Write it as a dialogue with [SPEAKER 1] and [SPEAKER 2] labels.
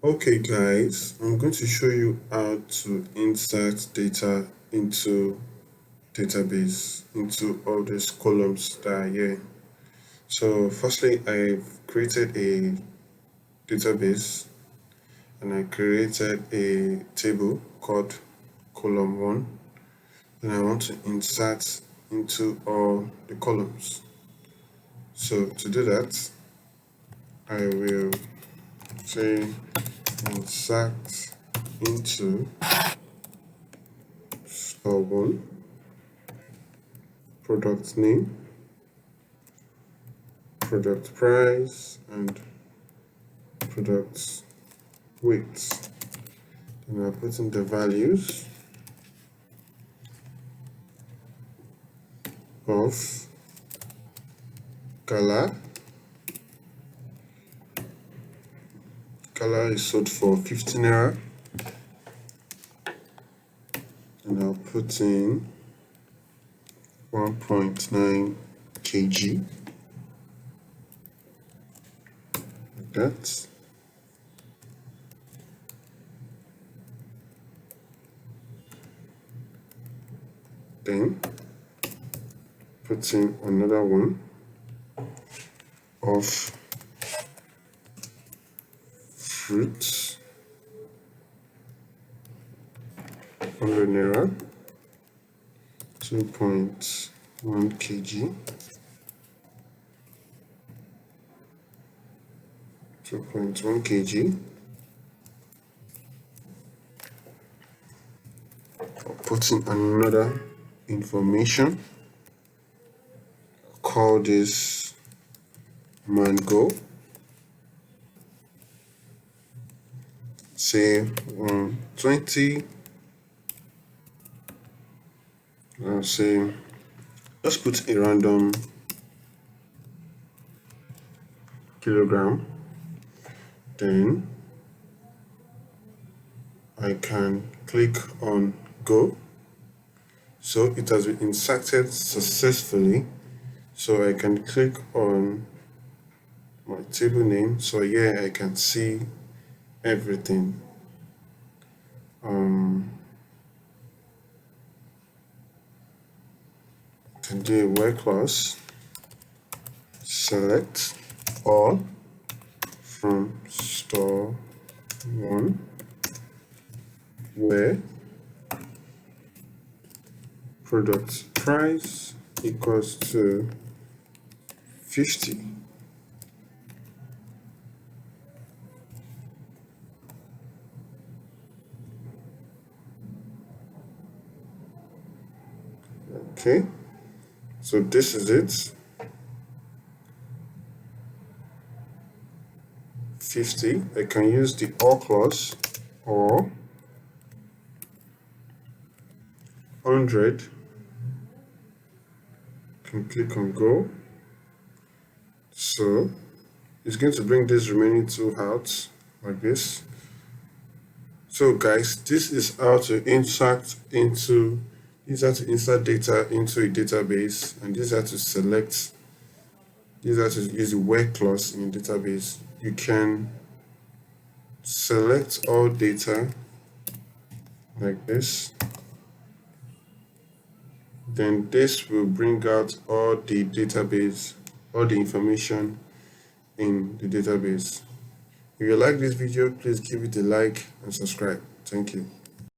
[SPEAKER 1] Okay guys, I'm going to show you how to insert data into database, into all these columns that are here. So firstly, I've created a database and I created a table called column 1. Then I want to insert into all the columns. So to do that, I will say insert into store 1, product name, product price, and product weight. Then I'll put in the values of color. Color is sold for 15 naira. And I'll put in 1.9 kg. Like that. Then put in another one of fruits, 100 naira, 2.1 kg, 2.1 kg. Put in another information. Call this mango. Say 20. I'll say just put a random kilogram. Then I can click on go. So it has been inserted successfully. So I can click on my table name. So here I can see everything. Can do a where clause, select all from store 1 where product price equals to 50. Okay, so this is it. 50. I can use the or clause or 100. Can click on go. So it's going to bring this remaining two out like this. So guys, this is how to insert data into a database, and this is how to select. This is how to use the where clause in a database. You can select all data like this. Then this will bring out all the database, all the information in the database. If you like this video, please give it a like and subscribe. Thank you.